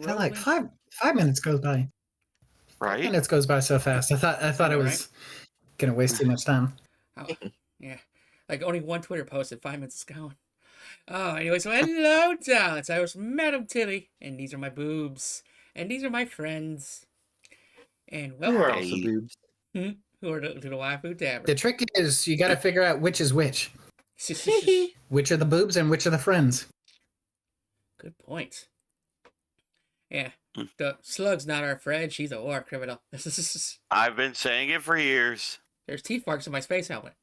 I like rolling. 5 minutes goes by. Right? Minutes goes by so fast. I thought it was gonna waste too much time. Oh, yeah. Like only one Twitter post and 5 minutes is gone. Oh, anyway, so hello, darlings. I was Madam Tilly, and these are my boobs, and these are my friends, and Who are welcome also Hey. boobs? who are to the Waifu Tavern. The trick is you got to figure out which is which. Which are the boobs and which are the friends. Good point. Yeah, the slug's not our friend. She's a war criminal. I've been saying it for years. There's teeth marks on my space helmet.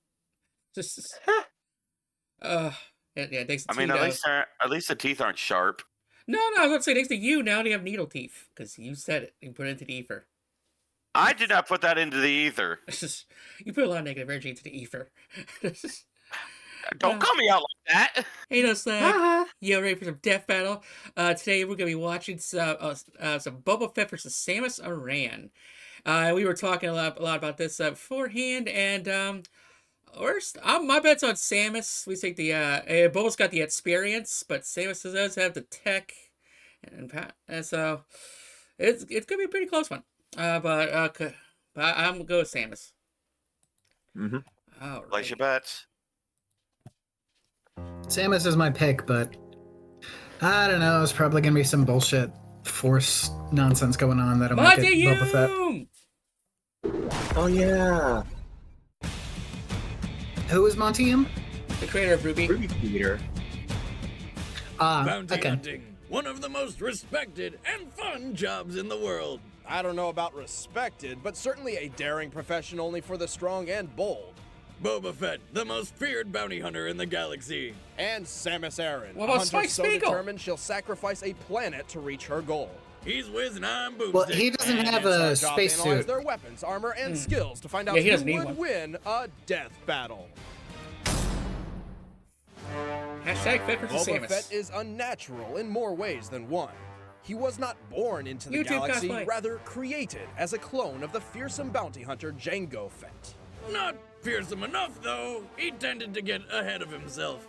Yeah, thanks to I mean, at least the teeth aren't sharp. No, I was going to say thanks to you, now they have needle teeth. Because you said it. You put it into the ether. I did not put that into the ether. You put a lot of negative energy into the ether. Don't call me out like that. Hey, no slack. You ready for some death battle? Today we're going to be watching some Boba Fett versus Samus Aran. We were talking a lot about this beforehand, and my bet's on Samus. We think the Boba's got the experience, but Samus does have the tech, and so it's gonna be a pretty close one. But I'm gonna go with Samus. Mm-hmm. All Place right. your bets. Samus is my pick, but I don't know. It's probably gonna be some bullshit Force nonsense going on that'll make it Boba Fett. Oh yeah, Who is Montium? The creator of Ruby. Ruby Peter. Bounty Okay. hunting, one of the most respected and fun jobs in the world. I don't know about respected, but certainly a daring profession only for the strong and bold. Boba Fett, the most feared bounty hunter in the galaxy. And Samus Aran, What a about hunter Spike so Spiegel? determined she'll sacrifice a planet to reach her goal. He's whiz and I'm boomstick. Well, he doesn't And have it's our a job to analyze spacesuit. their weapons, armor, and skills to find out Yeah, he who doesn't need would one. win a death battle. Hashtag Fett versus Boba Samus. Fett is unnatural in more ways than one. He was not born into the YouTube galaxy, cosplay. rather created as a clone of the fearsome bounty hunter Jango Fett. Not fearsome enough, though. He tended to get ahead of himself.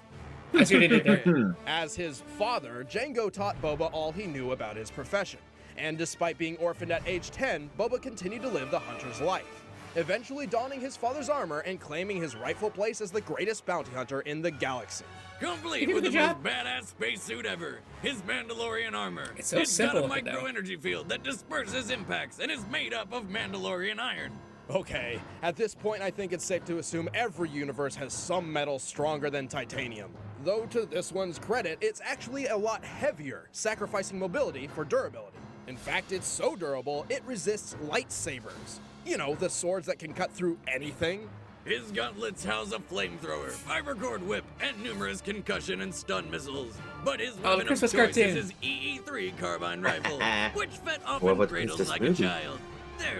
I see what he did there. As his father, Jango taught Boba all he knew about his profession. And despite being orphaned at age 10, Boba continued to live the hunter's life, eventually donning his father's armor and claiming his rightful place as the greatest bounty hunter in the galaxy. Complete He did a with the good most job. badass spacesuit ever. His Mandalorian armor. It's so It's simple got a looking, though. micro-energy field that disperses impacts and is made up of Mandalorian iron. Okay, at this point I think it's safe to assume every universe has some metal stronger than titanium. Though to this one's credit, it's actually a lot heavier, sacrificing mobility for durability. In fact, it's so durable, it resists lightsabers. You know, the swords that can cut through anything. His gauntlets house a flamethrower, fiber cord whip, and numerous concussion and stun missiles. But his weapon of Christmas choice cartoon. is his EE-3 carbine rifle, which Fett What often about cradles this like movie? a child.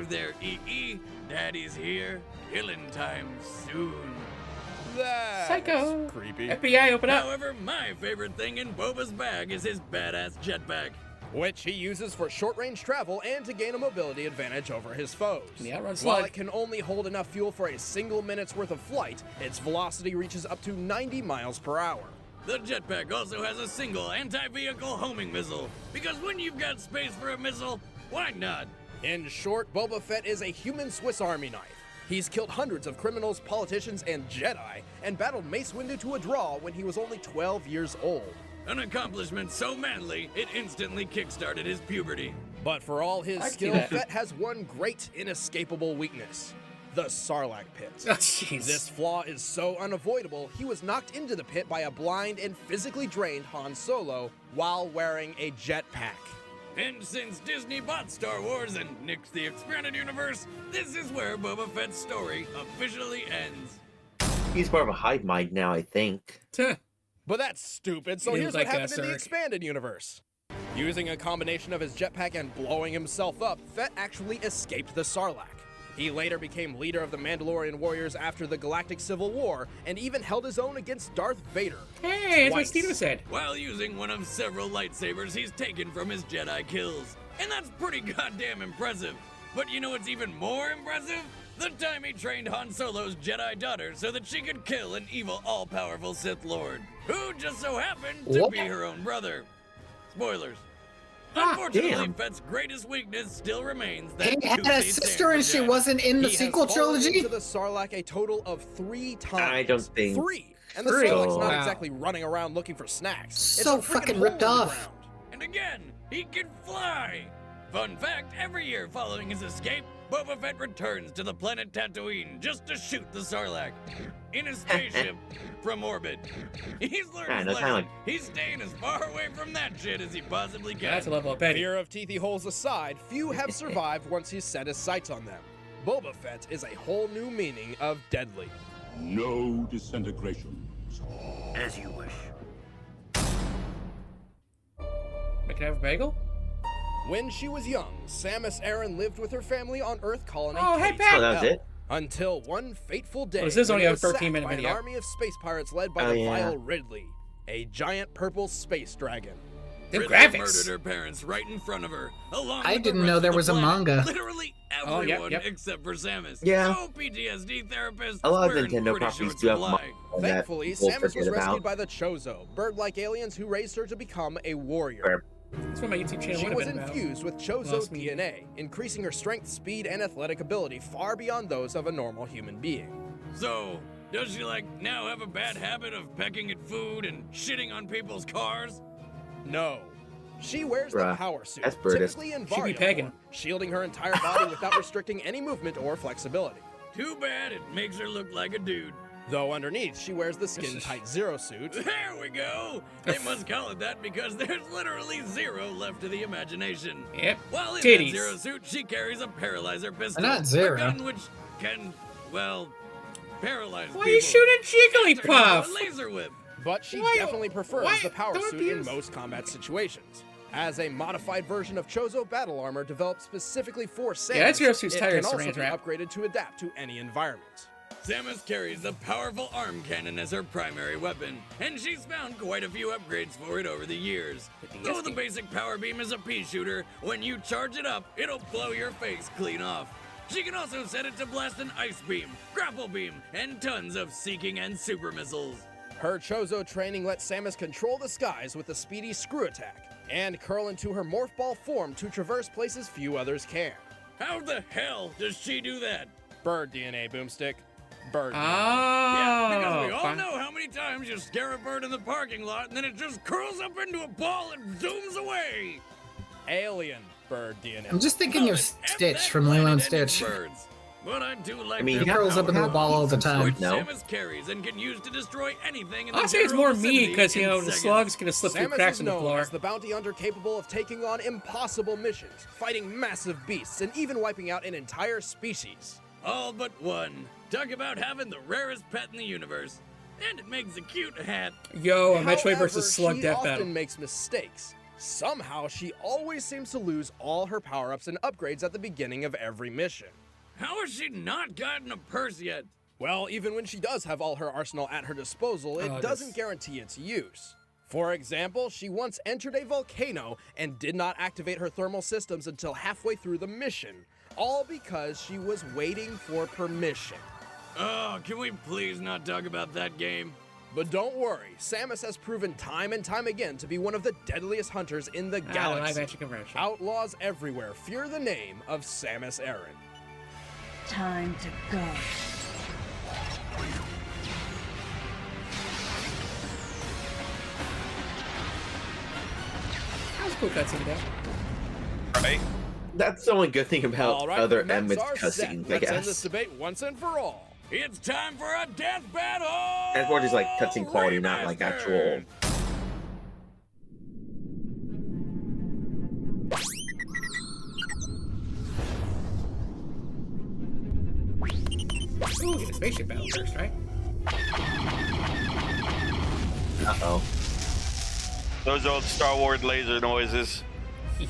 There, EE. Daddy's here. Killing time soon. That's Psycho. creepy. FBI, open up. However, my favorite thing in Boba's bag is his badass jetpack. Which he uses for short-range travel and to gain a mobility advantage over his foes. The outrun While slug. it can only hold enough fuel for a single minute's worth of flight, its velocity reaches up to 90 miles per hour. The jetpack also has a single anti-vehicle homing missile, because when you've got space for a missile, why not? In short, Boba Fett is a human Swiss Army knife. He's killed hundreds of criminals, politicians, and Jedi, and battled Mace Windu to a draw when he was only 12 years old. An accomplishment so manly, it instantly kickstarted his puberty. But for all his I can see skill, that. Fett has one great, inescapable weakness: the Sarlacc pit. Oh, jeez. This flaw is so unavoidable, he was knocked into the pit by a blind and physically drained Han Solo while wearing a jetpack. And since Disney bought Star Wars and nixed the expanded universe, this is where Boba Fett's story officially ends. He's more of a hive mind now, I think. Tuh. But that's stupid, so He here's was what like happened in the Sarek. expanded universe. Using a combination of his jetpack and blowing himself up, Fett actually escaped the Sarlacc. He later became leader of the Mandalorian warriors after the Galactic Civil War, and even held his own against Darth Vader. Hey, that's what Twice. Steven said. While using one of several lightsabers he's taken from his Jedi kills. And that's pretty goddamn impressive. But you know what's even more impressive? The time he trained Han Solo's Jedi daughter so that she could kill an evil, all-powerful Sith Lord, who just so happened to What? be her own brother. Spoilers. Unfortunately, damn. Fett's greatest weakness still remains that He had a toothy sister and she sandwich. wasn't in the He has sequel fallen trilogy? into the Sarlacc a total of 3 times. I don't think- 3. And the Three? Sarlacc's not Wow. exactly running around looking for snacks. So it's a freaking fucking hole ripped in the off. ground. And again, he can fly! Fun fact, every year following his escape, Boba Fett returns to the planet Tatooine just to shoot the Sarlacc. In his spaceship from orbit. He's learned Yeah, his that's kinda lesson. He's staying as far away from that shit as he possibly can. That's a level up Eddie. Fear of teethy holes aside, few have survived once he's set his sights on them. Boba Fett is a whole new meaning of deadly. No disintegrations. As you wish. Can I have a bagel? When she was young, Samus Aran lived with her family on Earth colony Oh, hey, KTL, Pat! Oh, that was it? until one fateful day, Oh, this is when only he a was 13-minute sacked by video. an army of space pirates led by Oh, the yeah. vile Ridley, a giant purple space dragon. The Ridley graphics. murdered her parents right in front of her, along I with the didn't rest know of there the was a planet. manga. Literally Oh, everyone yep. except for Samus. Yeah. So PTSD therapists A lot of were in Nintendo pretty properties short do have supply. manga that Thankfully, people Samus was forget rescued about. by the Chozo, bird-like aliens who raised her to become a warrior. Fair. That's what my YouTube channel She would was have been about. infused with Chozo Lost me. DNA, increasing her strength, speed, and athletic ability far beyond those of a normal human being. So, does she now have a bad habit of pecking at food and shitting on people's cars? No. She wears the Bruh, power suit, that's Buddhist. typically in She be Varia pegging. form, shielding her entire body without restricting any movement or flexibility. Too bad it makes her look like a dude. Though underneath, she wears the skin-tight Zero suit, There we go! They must call it that because there's literally zero left to the imagination. Yep. While in Titties. that Zero suit, she carries a paralyzer pistol. Not zero. A gun which can, paralyze Why are you people. shooting After having Jigglypuff? a laser whip. but she Why- definitely prefers why- the power don't suit in abuse- most combat situations. As a modified version of Chozo battle armor developed specifically for Samus, that Zero suit's it tired can of also Saran be Wrap. upgraded to adapt to any environment. Samus carries a powerful arm cannon as her primary weapon, and she's found quite a few upgrades for it over the years. Though the basic power beam is a pea shooter, when you charge it up, it'll blow your face clean off. She can also set it to blast an ice beam, grapple beam, and tons of seeking and super missiles. Her Chozo training lets Samus control the skies with a speedy screw attack, and curl into her morph ball form to traverse places few others can. How the hell does she do that? Bird DNA, Boomstick. Bird DNA. Yeah, because we all fine. know how many times you scare a bird in the parking lot and then it just curls up into a ball and zooms away. Alien bird DNA. I'm just thinking Well, of then F Stitch that from Lilo and planet and its Stitch. birds. But I do like I mean, He their curls up into a ball all the time. which No. Samus carries and can use to destroy anything in the I'll say it's general more me vicinity because, in the seconds. slug's gonna slip through Samus cracks is in the known floor. as the bounty hunter capable of taking on impossible missions, fighting massive beasts, and even wiping out an entire species. All but one. Talk about having the rarest pet in the universe. And it makes a cute hat. Yo, a Metroid However, versus Slug she death often battle. makes mistakes. Somehow, she always seems to lose all her power-ups and upgrades at the beginning of every mission. How has she not gotten a purse yet? Well, even when she does have all her arsenal at her disposal, it Oh, doesn't this- guarantee its use. For example, she once entered a volcano and did not activate her thermal systems until halfway through the mission, all because she was waiting for permission. Oh, can we please not talk about that game? But don't worry, Samus has proven time and time again to be one of the deadliest hunters in the Live galaxy. action conversion. Outlaws everywhere fear the name of Samus Aran. Time to go. That was a cool cutscene though. Right? That's the only good thing about All right, other the maps Emmett are set. cutscenes, I Let's end this guess. debate once and for all. It's time for a death battle! And for just like cutscene quality, not like actual. Ooh, get a spaceship battle first, right? Uh-oh. Those old Star Wars laser noises. To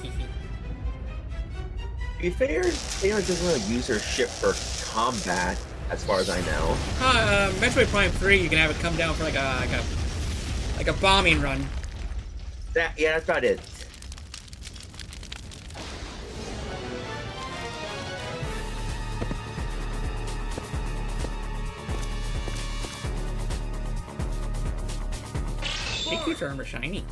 be fair, Taylor doesn't really use her ship for combat, as far as I know. Metroid Prime 3, you can have it come down for like a bombing run. Yeah, that's about it. It keeps her armor shiny.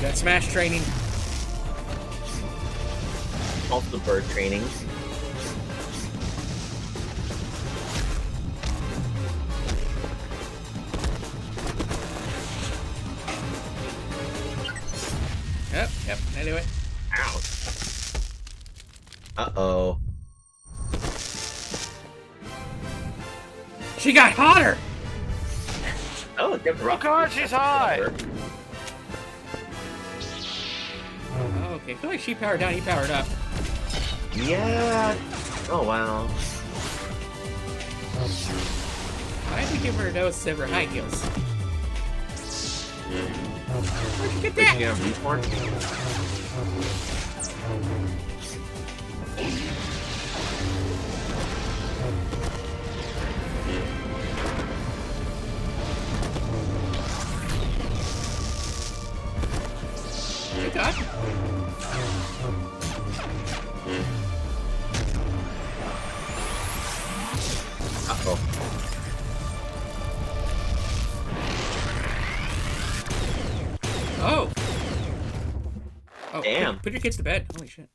Got smash training. Also bird training. Yep, I knew it. Ouch. Uh-oh. She got hotter! Oh, it kept rocking. God, she's hot! Oh, okay, I feel like she powered down, he powered up. Yeah. Oh, wow. I have to give her a dose of her high heels. Where'd you get Wait, that? you have respawn? Good God. Uh-oh. Oh! Oh, Damn. put your kids to bed. Holy shit.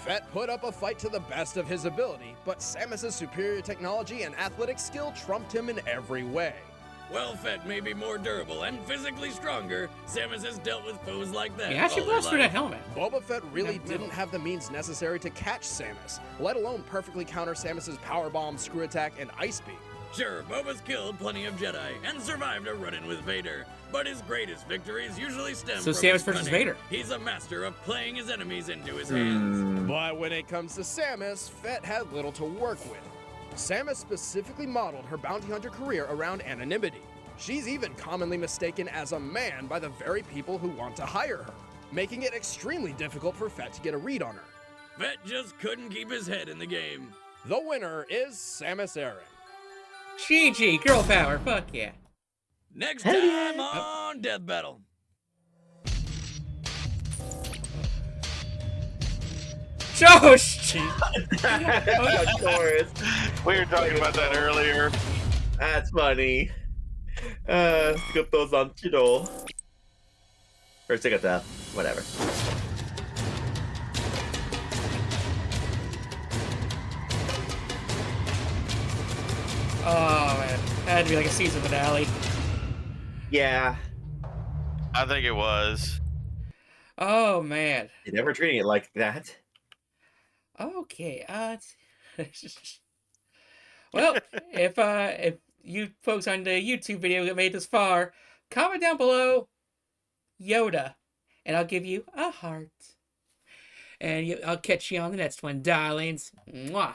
Fett put up a fight to the best of his ability, but Samus's superior technology and athletic skill trumped him in every way. Well, Fett may be more durable and physically stronger. Samus has dealt with foes like that. Yeah, she all her blows through that life. helmet. Boba Fett really Yeah, didn't no. have the means necessary to catch Samus, let alone perfectly counter Samus's power bomb, screw attack, and ice beam. Sure, Boba's killed plenty of Jedi and survived a run-in with Vader, but his greatest victories usually stem So from Samus his versus cunning. Vader. He's a master of playing his enemies into his hands. But when it comes to Samus, Fett had little to work with. Samus specifically modeled her bounty hunter career around anonymity. She's even commonly mistaken as a man by the very people who want to hire her, making it extremely difficult for Fett to get a read on her. Fett just couldn't keep his head in the game. The winner is Samus Aran. GG, girl power, fuck yeah. Next time on Death Battle. Josh! Of course. We were talking about that earlier. That's funny. Skip those on Chidol. Or stick at that. Whatever. Oh man, that had to be like a season finale. Yeah. I think it was. Oh man. You're never treating it like that. Okay. Well, if you folks on the YouTube video that made this far, comment down below Yoda, and I'll give you a heart. And I'll catch you on the next one, darlings. Mwah.